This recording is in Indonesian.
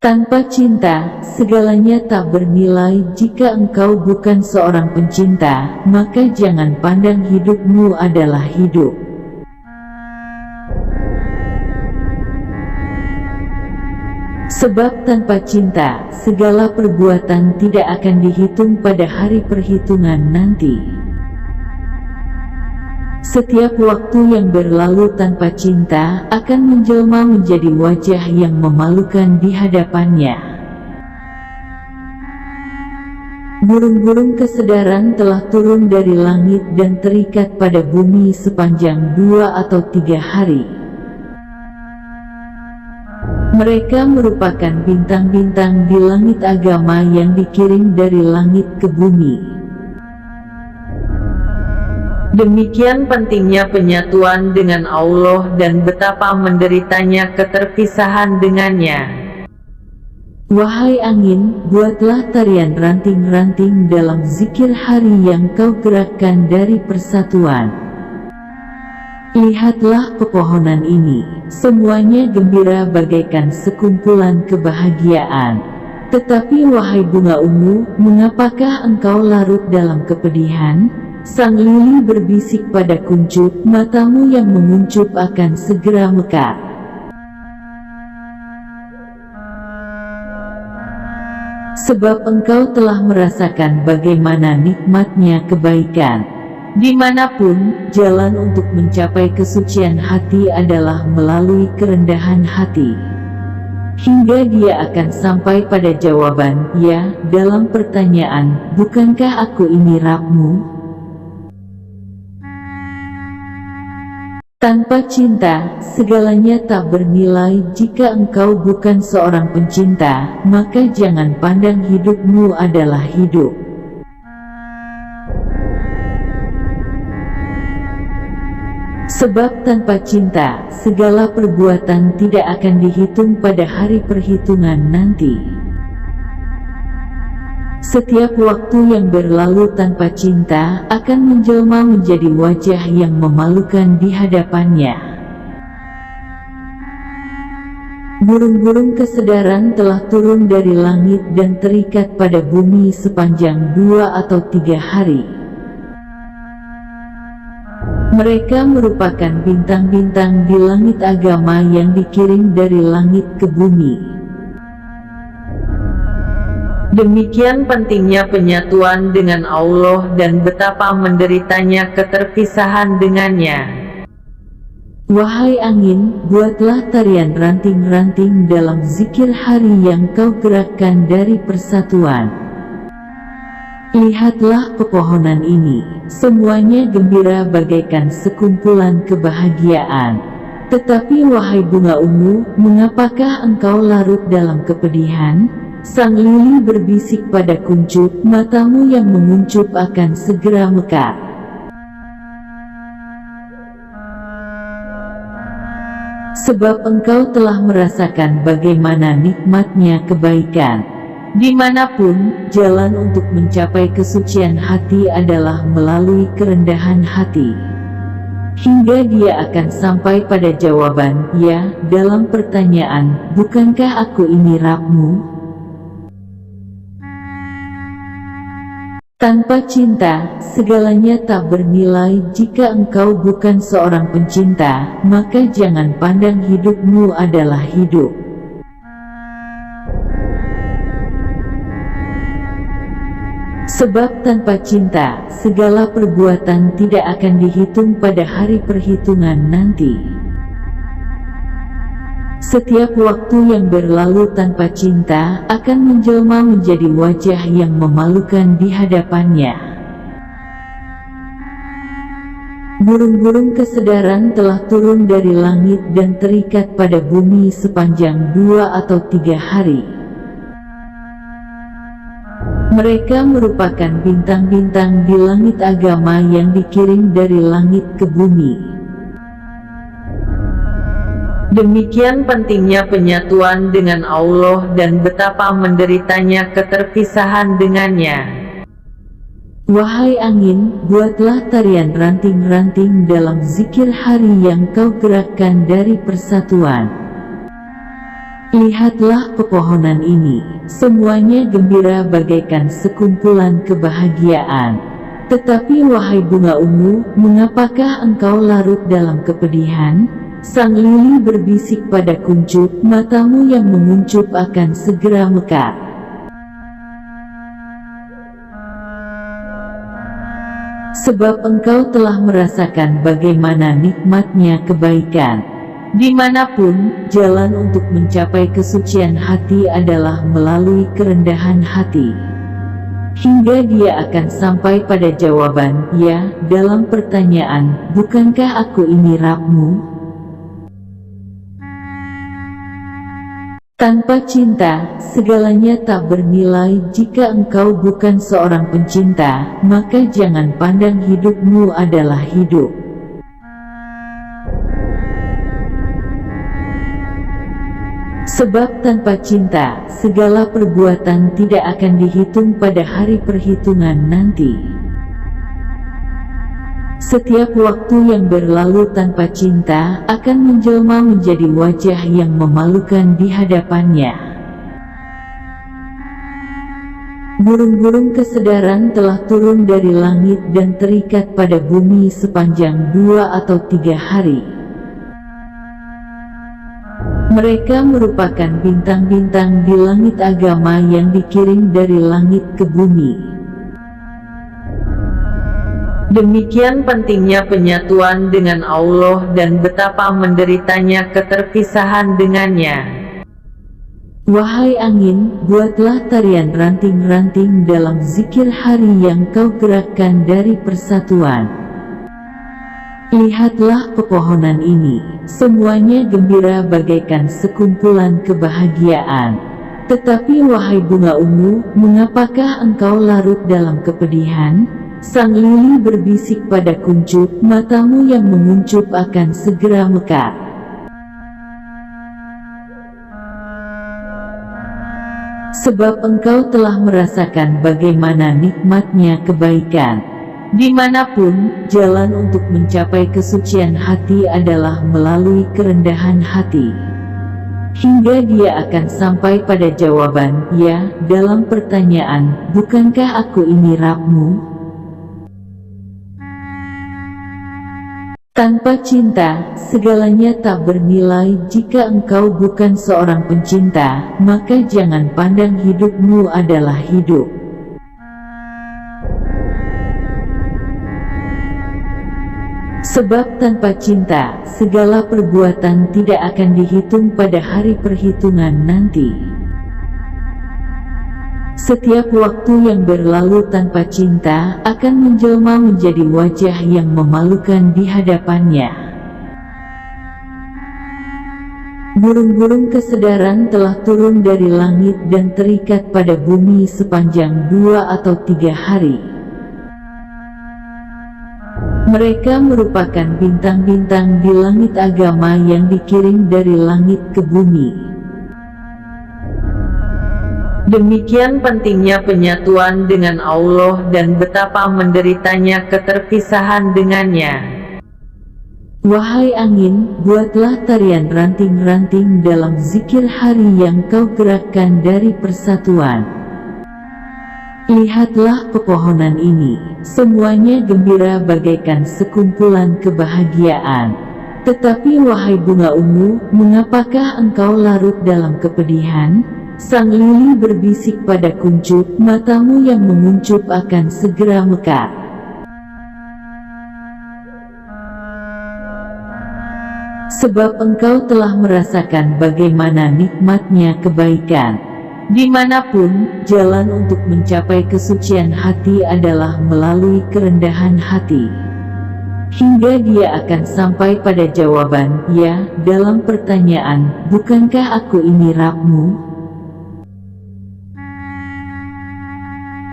Tanpa cinta, segalanya tak bernilai. Jika engkau bukan seorang pencinta, maka jangan pandang hidupmu adalah hidup. Sebab tanpa cinta, segala perbuatan tidak akan dihitung pada hari perhitungan nanti. Setiap waktu yang berlalu tanpa cinta akan menjelma menjadi wajah yang memalukan di hadapannya. Burung-burung kesedaran telah turun dari langit dan terikat pada bumi sepanjang 2 atau 3 hari. Mereka merupakan bintang-bintang di langit agama yang dikirim dari langit ke bumi. Demikian pentingnya penyatuan dengan Allah dan betapa menderitanya keterpisahan dengannya. Wahai angin, buatlah tarian ranting-ranting dalam zikir hari yang kau gerakkan dari persatuan. Lihatlah pepohonan ini, semuanya gembira bagaikan sekumpulan kebahagiaan. Tetapi wahai bunga ungu, mengapakah engkau larut dalam kepedihan? Sang lili berbisik pada kuncup, matamu yang menguncup akan segera mekar. Sebab engkau telah merasakan bagaimana nikmatnya kebaikan. Dimanapun, jalan untuk mencapai kesucian hati adalah melalui kerendahan hati. Hingga dia akan sampai pada jawaban, ya, dalam pertanyaan, bukankah aku ini Rabbmu? Tanpa cinta, segalanya tak bernilai. Jika engkau bukan seorang pencinta, maka jangan pandang hidupmu adalah hidup. Sebab tanpa cinta, segala perbuatan tidak akan dihitung pada hari perhitungan nanti. Setiap waktu yang berlalu tanpa cinta akan menjelma menjadi wajah yang memalukan di hadapannya. Burung-burung kesedaran telah turun dari langit dan terikat pada bumi sepanjang 2 atau 3 hari. Mereka merupakan bintang-bintang di langit agama yang dikirim dari langit ke bumi. Demikian pentingnya penyatuan dengan Allah dan betapa menderitanya keterpisahan dengannya. Wahai angin, buatlah tarian ranting-ranting dalam zikir hari yang kau gerakkan dari persatuan. Lihatlah pepohonan ini, semuanya gembira bagaikan sekumpulan kebahagiaan. Tetapi wahai bunga ungu, mengapakah engkau larut dalam kepedihan? Sang lili berbisik pada kuncup, matamu yang menguncup akan segera mekar. Sebab engkau telah merasakan bagaimana nikmatnya kebaikan. Dimanapun, jalan untuk mencapai kesucian hati adalah melalui kerendahan hati. Hingga dia akan sampai pada jawaban, ya, dalam pertanyaan, bukankah aku ini Rabbmu? Tanpa cinta, segalanya tak bernilai. Jika engkau bukan seorang pencinta, maka jangan pandang hidupmu adalah hidup. Sebab tanpa cinta, segala perbuatan tidak akan dihitung pada hari perhitungan nanti. Setiap waktu yang berlalu tanpa cinta akan menjelma menjadi wajah yang memalukan di hadapannya. Burung-burung kesedaran telah turun dari langit dan terikat pada bumi sepanjang 2 atau 3 hari. Mereka merupakan bintang-bintang di langit agama yang dikirim dari langit ke bumi. Demikian pentingnya penyatuan dengan Allah dan betapa menderitanya keterpisahan dengannya. Wahai angin, buatlah tarian ranting-ranting dalam zikir hari yang kau gerakkan dari persatuan. Lihatlah pepohonan ini, semuanya gembira bagaikan sekumpulan kebahagiaan. Tetapi wahai bunga ungu, mengapakah engkau larut dalam kepedihan? Sang lili berbisik pada kuncup, matamu yang menguncup akan segera mekar. Sebab engkau telah merasakan bagaimana nikmatnya kebaikan. Dimanapun, jalan untuk mencapai kesucian hati adalah melalui kerendahan hati. Hingga dia akan sampai pada jawaban, ya, dalam pertanyaan, bukankah aku ini Rabbmu? Tanpa cinta, segalanya tak bernilai. Jika engkau bukan seorang pencinta, maka jangan pandang hidupmu adalah hidup. Sebab tanpa cinta, segala perbuatan tidak akan dihitung pada hari perhitungan nanti. Setiap waktu yang berlalu tanpa cinta akan menjelma menjadi wajah yang memalukan di hadapannya. Burung-burung kesedaran telah turun dari langit dan terikat pada bumi sepanjang 2 atau 3 hari. Mereka merupakan bintang-bintang di langit agama yang dikirim dari langit ke bumi. Demikian pentingnya penyatuan dengan Allah dan betapa menderitanya keterpisahan dengannya. Wahai angin, buatlah tarian ranting-ranting dalam zikir hari yang kau gerakkan dari persatuan. Lihatlah pepohonan ini, semuanya gembira bagaikan sekumpulan kebahagiaan. Tetapi wahai bunga ungu, mengapakah engkau larut dalam kepedihan? Sang lili berbisik pada kuncup, matamu yang menguncup akan segera mekar. Sebab engkau telah merasakan bagaimana nikmatnya kebaikan. Dimanapun, jalan untuk mencapai kesucian hati adalah melalui kerendahan hati. Hingga dia akan sampai pada jawaban, ya, dalam pertanyaan, bukankah aku ini Rabbmu? Tanpa cinta, segalanya tak bernilai. Jika engkau bukan seorang pencinta, maka jangan pandang hidupmu adalah hidup. Sebab tanpa cinta, segala perbuatan tidak akan dihitung pada hari perhitungan nanti. Setiap waktu yang berlalu tanpa cinta akan menjelma menjadi wajah yang memalukan di hadapannya. Burung-burung kesedaran telah turun dari langit dan terikat pada bumi sepanjang 2 atau 3 hari. Mereka merupakan bintang-bintang di langit agama yang dikirim dari langit ke bumi. Demikian pentingnya penyatuan dengan Allah dan betapa menderitanya keterpisahan dengannya. Wahai angin, buatlah tarian ranting-ranting dalam zikir hari yang kau gerakkan dari persatuan. Lihatlah pepohonan ini, semuanya gembira bagaikan sekumpulan kebahagiaan. Tetapi wahai bunga ungu, mengapakah engkau larut dalam kepedihan? Sang lili berbisik pada kuncup, matamu yang menguncup akan segera mekar. Sebab engkau telah merasakan bagaimana nikmatnya kebaikan. Dimanapun, jalan untuk mencapai kesucian hati adalah melalui kerendahan hati. Hingga dia akan sampai pada jawaban, ya, dalam pertanyaan, bukankah aku ini Rabbmu?